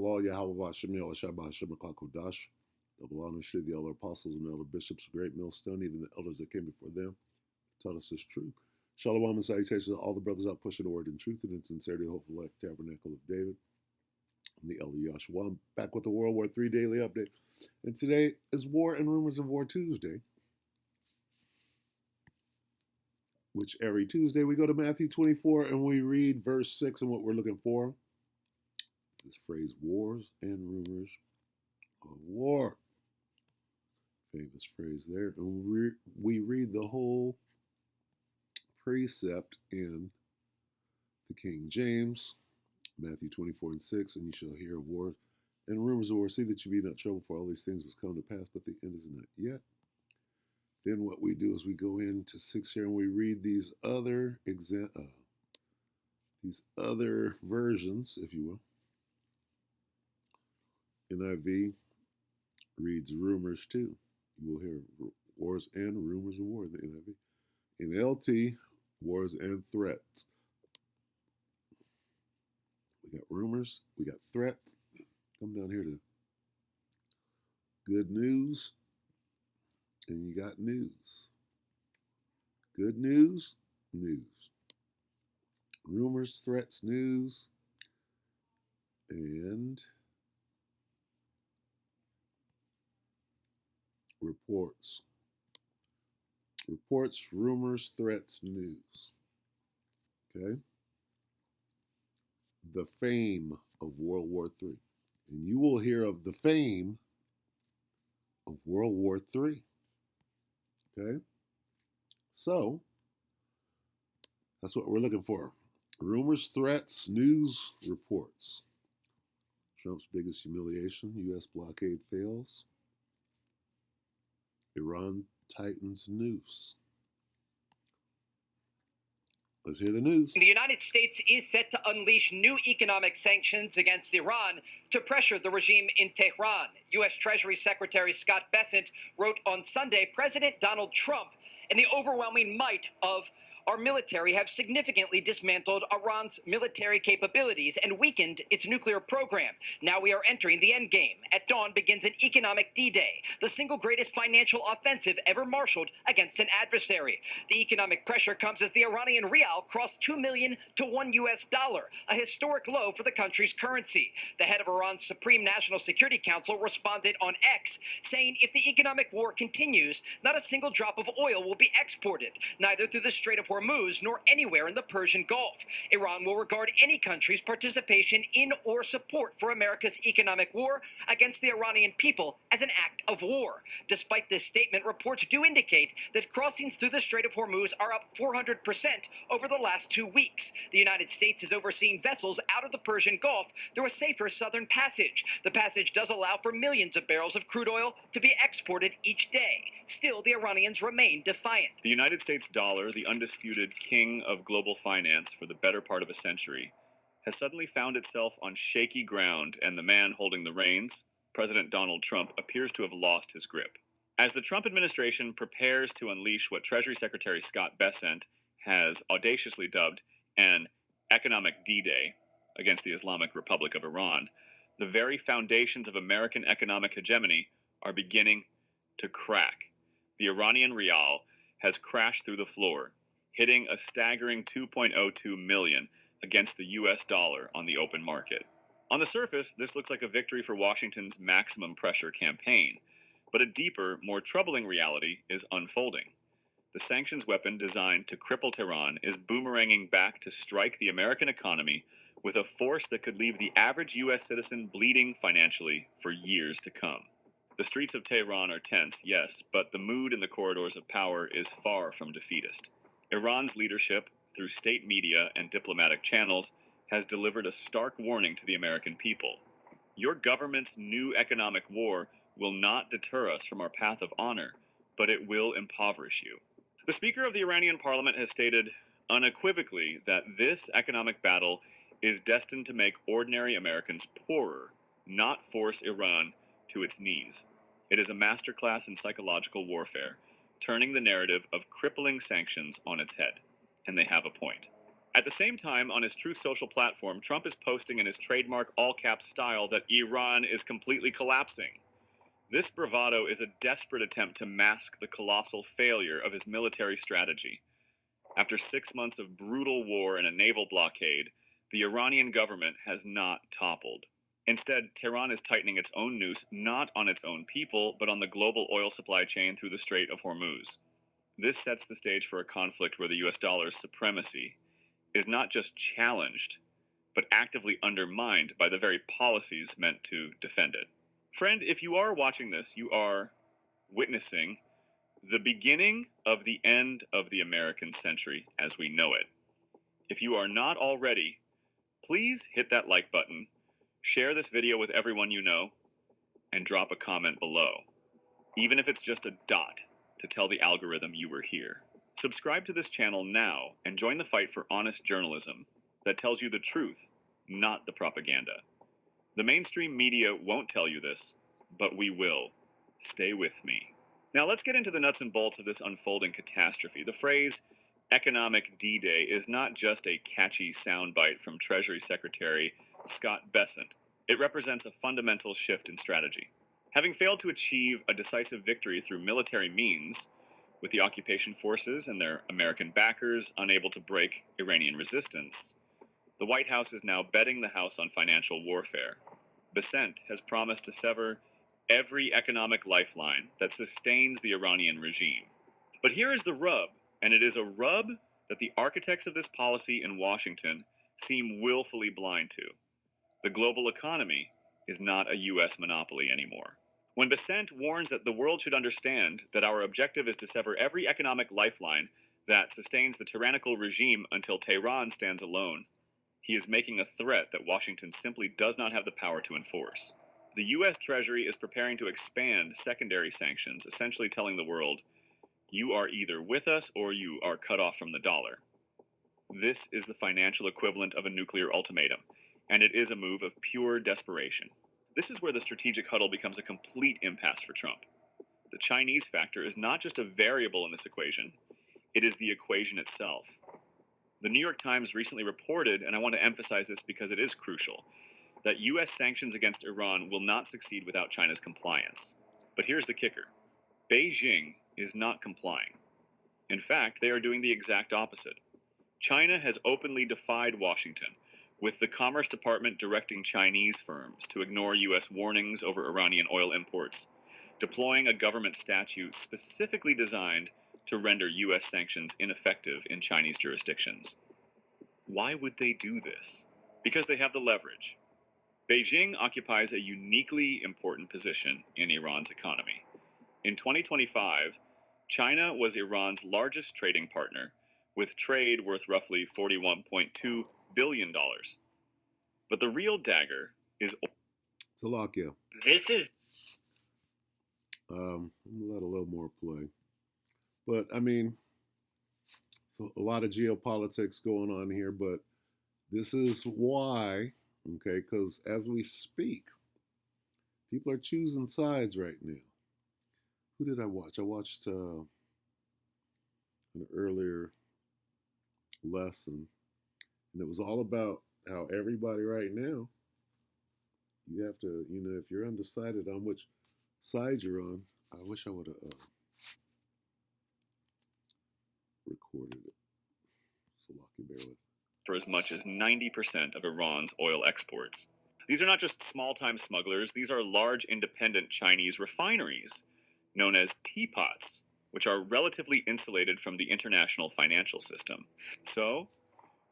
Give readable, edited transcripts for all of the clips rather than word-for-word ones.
Allah, Yahweh Hashem, Yahweh Hashem, Kodash. Double honor to the elder apostles and elder bishops, a great millstone, even the elders that came before them. Tell us this truth. Shalom and salutations to all the brothers out pushing the word in truth and in sincerity, hopeful like Tabernacle of David. I'm the elder Yahshua. I'm back with the WW3 Daily update. And today is War and Rumors of War Tuesday, which every Tuesday we go to Matthew 24 and we read verse 6 and what we're looking for. This phrase, wars and rumors of war. Famous phrase there. And we read the whole precept in the King James, Matthew 24 and 6, and you shall hear of wars and rumors of war. See that you be not troubled, for all these things must come to pass, but the end is not yet. Then what we do is we go into 6 here and we read these other versions, if you will. NIV reads rumors too. You will hear wars and rumors of war in the NIV. In LT, wars and threats. We got rumors, we got threats. Come down here to good news, and you got news. Good news, news. Rumors, threats, news, and reports. Reports, rumors, threats, news. Okay? The fame of World War III. And you will hear of the fame of World War III. Okay? So, that's what we're looking for. Rumors, threats, news, reports. Trump's biggest humiliation, U.S. blockade fails. Iran tightens noose. Let's hear the news. The United States is set to unleash new economic sanctions against Iran to pressure the regime in Tehran. U.S. Treasury Secretary Scott Bessent wrote on Sunday, President Donald Trump and the overwhelming might of our military have significantly dismantled Iran's military capabilities and weakened its nuclear program. Now we are entering the end game. At dawn begins an economic D-Day, the single greatest financial offensive ever marshaled against an adversary. The economic pressure comes as the Iranian rial crossed 2 million to $1, a historic low for the country's currency. The head of Iran's Supreme National Security Council responded on X, saying if the economic war continues, not a single drop of oil will be exported, neither through the Strait of Hormuz nor anywhere in the Persian Gulf. Iran will regard any country's participation in or support for America's economic war against the Iranian people as an act of war. Despite this statement, reports do indicate that crossings through the Strait of Hormuz are up 400% over the last 2 weeks. The United States is overseeing vessels out of the Persian Gulf through a safer southern passage. The passage does allow for millions of barrels of crude oil to be exported each day. Still, the Iranians remain defiant. The United States dollar, the undisputed king of global finance for the better part of a century, has suddenly found itself on shaky ground, and the man holding the reins, President Donald Trump, appears to have lost his grip. As the Trump administration prepares to unleash what Treasury Secretary Scott Bessent has audaciously dubbed an economic D-Day against the Islamic Republic of Iran, the very foundations of American economic hegemony are beginning to crack. The Iranian rial has crashed through the floor, hitting a staggering 2.02 million against the US dollar on the open market. On the surface, this looks like a victory for Washington's maximum pressure campaign, but a deeper, more troubling reality is unfolding. The sanctions weapon designed to cripple Tehran is boomeranging back to strike the American economy with a force that could leave the average US citizen bleeding financially for years to come. The streets of Tehran are tense, yes, but the mood in the corridors of power is far from defeatist. Iran's leadership, through state media and diplomatic channels, has delivered a stark warning to the American people. Your government's new economic war will not deter us from our path of honor, but it will impoverish you. The Speaker of the Iranian parliament has stated unequivocally that this economic battle is destined to make ordinary Americans poorer, not force Iran to its knees. It is a masterclass in psychological warfare, turning the narrative of crippling sanctions on its head. And they have a point. At the same time, on his Truth Social platform, Trump is posting in his trademark all-caps style that Iran is completely collapsing. This bravado is a desperate attempt to mask the colossal failure of his military strategy. After 6 months of brutal war and a naval blockade, the Iranian government has not toppled. Instead, Tehran is tightening its own noose not on its own people, but on the global oil supply chain through the Strait of Hormuz. This sets the stage for a conflict where the US dollar's supremacy is not just challenged, but actively undermined by the very policies meant to defend it. Friend, if you are watching this, you are witnessing the beginning of the end of the American century as we know it. If you are not already, please hit that like button, share this video with everyone you know, and drop a comment below, even if it's just a dot to tell the algorithm you were here. Subscribe to this channel now and join the fight for honest journalism that tells you the truth, not the propaganda. The mainstream media won't tell you this, but we will. Stay with me. Now let's get into the nuts and bolts of this unfolding catastrophe. The phrase economic D-Day is not just a catchy soundbite from Treasury Secretary Scott Bessent. It represents a fundamental shift in strategy. Having failed to achieve a decisive victory through military means, with the occupation forces and their American backers unable to break Iranian resistance, the White House is now betting the House on financial warfare. Bessent has promised to sever every economic lifeline that sustains the Iranian regime. But here is the rub, and it is a rub that the architects of this policy in Washington seem willfully blind to. The global economy is not a U.S. monopoly anymore. When Bessent warns that the world should understand that our objective is to sever every economic lifeline that sustains the tyrannical regime until Tehran stands alone, he is making a threat that Washington simply does not have the power to enforce. The U.S. Treasury is preparing to expand secondary sanctions, essentially telling the world, you are either with us or you are cut off from the dollar. This is the financial equivalent of a nuclear ultimatum, and it is a move of pure desperation. This is where the strategic huddle becomes a complete impasse for Trump. The Chinese factor is not just a variable in this equation, it is the equation itself. The New York Times recently reported, and I want to emphasize this because it is crucial, that U.S. sanctions against Iran will not succeed without China's compliance. But here's the kicker. Beijing is not complying. In fact, they are doing the exact opposite. China has openly defied Washington, with the Commerce Department directing Chinese firms to ignore U.S. warnings over Iranian oil imports, deploying a government statute specifically designed to render U.S. sanctions ineffective in Chinese jurisdictions. Why would they do this? Because they have the leverage. Beijing occupies a uniquely important position in Iran's economy. In 2025, China was Iran's largest trading partner, with trade worth roughly $41.2 billion. But the real dagger is... Salakia. This is... I'm going to let a little more play. But, I mean, so a lot of geopolitics going on here, but this is why, okay, because as we speak, people are choosing sides right now. Who did I watch? I watched an earlier lesson, and it was all about how everybody right now, you have to, if you're undecided on which side you're on, I wish I would have recorded it. So lucky, bear with. For as much as 90% of Iran's oil exports. These are not just small-time smugglers, these are large independent Chinese refineries, known as teapots, which are relatively insulated from the international financial system. So,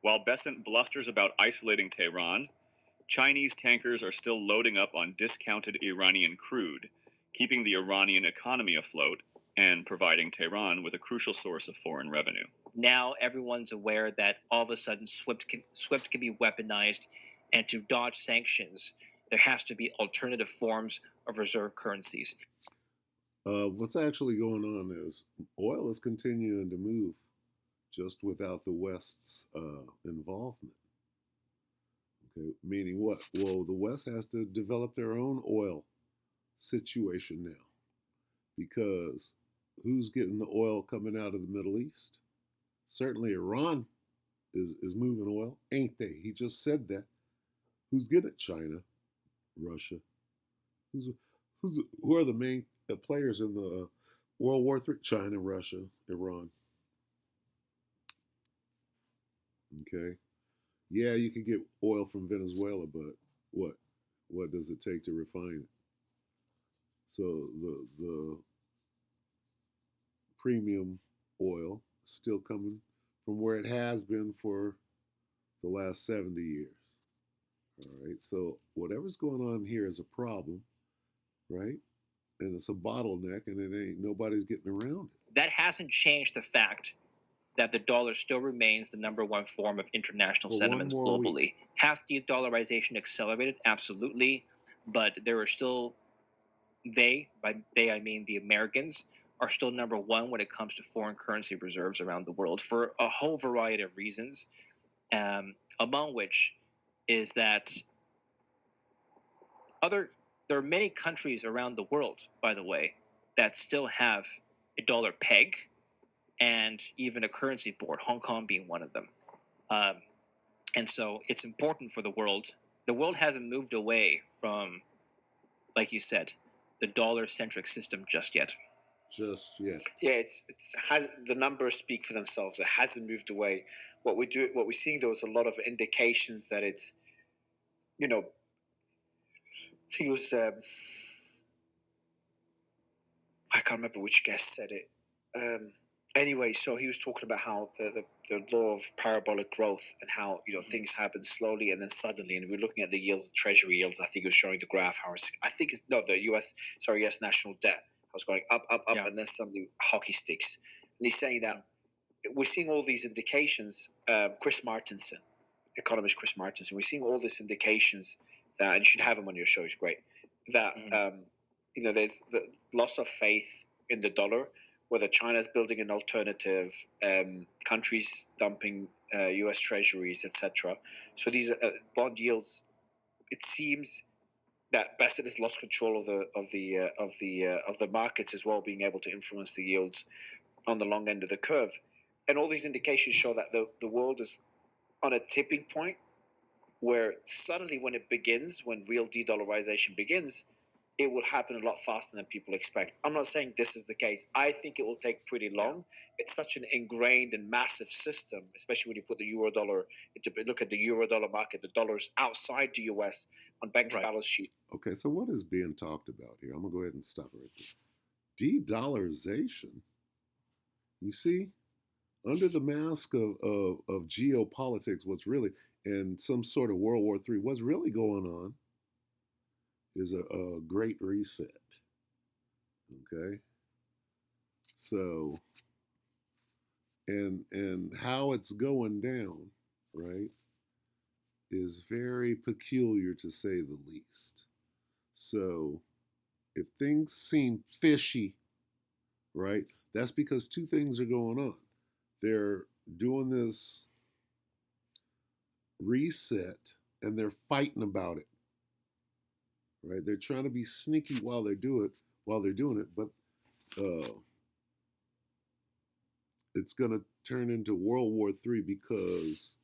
while Bessent blusters about isolating Tehran, Chinese tankers are still loading up on discounted Iranian crude, keeping the Iranian economy afloat and providing Tehran with a crucial source of foreign revenue. Now everyone's aware that all of a sudden SWIFT can be weaponized, and to dodge sanctions, there has to be alternative forms of reserve currencies. What's actually going on is oil is continuing to move just without the West's involvement. Okay, meaning what? Well, the West has to develop their own oil situation now, because who's getting the oil coming out of the Middle East? Certainly Iran is moving oil, ain't they? He just said that. Who's getting it? China, Russia. Who's who are the main players in the World War III? China, Russia, Iran. Okay. Yeah, you can get oil from Venezuela, but what? What does it take to refine it? So the premium oil is still coming from where it has been for the last 70 years. All right. So whatever's going on here is a problem, right? And it's a bottleneck, and it ain't nobody's getting around it. That hasn't changed the fact that the dollar still remains the number one form of international For one sentiments more globally. week. Has de-dollarization accelerated? Absolutely. But there are still, by they I mean the Americans, are still number one when it comes to foreign currency reserves around the world for a whole variety of reasons, among which is that there are many countries around the world, by the way, that still have a dollar peg and even a currency board, Hong Kong being one of them. And so it's important for the world. The world hasn't moved away from, like you said, the dollar-centric system just yet. Just yet. Yeah, it's has the numbers speak for themselves. It hasn't moved away. What we're seeing though is a lot of indications that it's, I think it was I can't remember which guest said it. Anyway, so he was talking about how the law of parabolic growth and how things happen slowly and then suddenly. And we're looking at the yields, treasury yields. I think it was showing the graph how the U.S. national debt. I was going up, Yeah. and then suddenly hockey sticks. And he's saying that we're seeing all these indications. Chris Martinson, economist Chris Martinson, we're seeing all these indications that, and you should have him on your show. He's great. That there's the loss of faith in the dollar, whether China's building an alternative, countries dumping U.S. treasuries, etc. So these bond yields, it seems that Bassett has lost control of the markets as well, being able to influence the yields on the long end of the curve, and all these indications show that the world is on a tipping point where suddenly when real de-dollarization begins, it will happen a lot faster than people expect. I'm not saying this is the case. I think it will take pretty long. Yeah. It's such an ingrained and massive system, especially when you put the euro dollar look at the euro dollar market, the dollars outside the US on banks' balance sheet. Okay, so what is being talked about here? I'm going to go ahead and stop it right there. De-dollarization. You see, under the mask of geopolitics, what's really, and some sort of World War III, what's really going on is a great reset. Okay, so and how it's going down, right, is very peculiar to say the least. So if things seem fishy, right, that's because two things are going on. They're doing this reset and they're fighting about it. Right? They're trying to be sneaky while they're doing it, but it's going to turn into World War III because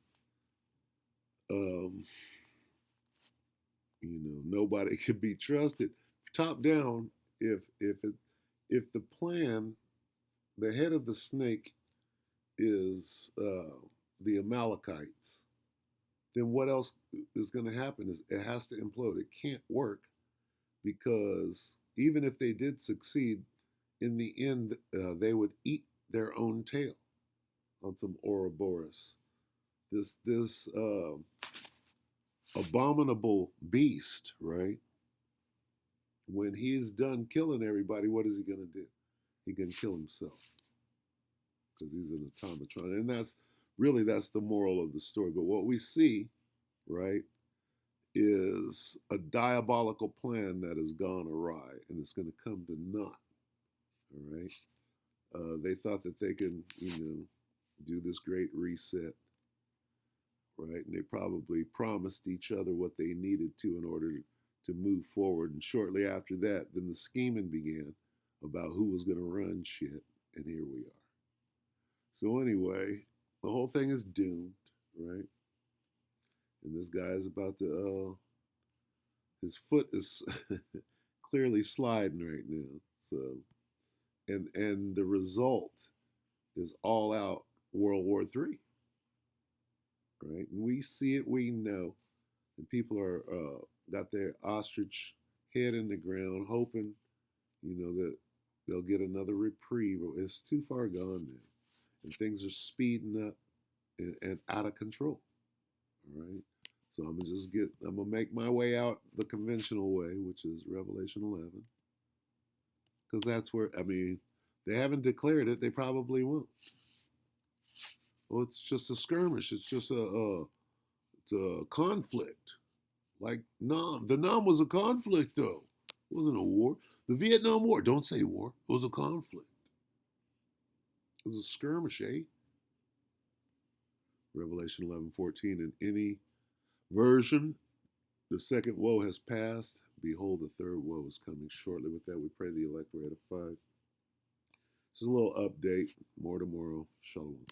nobody can be trusted. Top down, if the plan, the head of the snake is the Amalekites, then what else is going to happen is it has to implode. It can't work because even if they did succeed, in the end, they would eat their own tail on some Ouroboros. This abominable beast, right? When he's done killing everybody, what is he going to do? He can kill himself because he's an automatron. And that's the moral of the story. But what we see, right, is a diabolical plan that has gone awry and it's going to come to naught. All right. They thought that they could, do this great reset, right? And they probably promised each other what they needed to in order to move forward. And shortly after that, then the scheming began about who was going to run shit. And here we are. So anyway, the whole thing is doomed. right? And this guy is about to, his foot is clearly sliding right now. So, and the result is all out World War III, right? And we see it, we know, and people are got their ostrich head in the ground, hoping, that they'll get another reprieve. It's too far gone now, and things are speeding up and out of control. All right. So I'm gonna make my way out the conventional way, which is Revelation 11, because that's where, they haven't declared it. They probably won't. Well, it's just a skirmish. It's just it's a conflict. Like Nam, the Nam was a conflict though. It wasn't a war. The Vietnam War, don't say war. It was a conflict. It was a skirmish, eh? Revelation 11:14. In any version, the second woe has passed. Behold, the third woe is coming shortly. With that, we pray the elect were edified. Just a little update. More tomorrow. Shalom.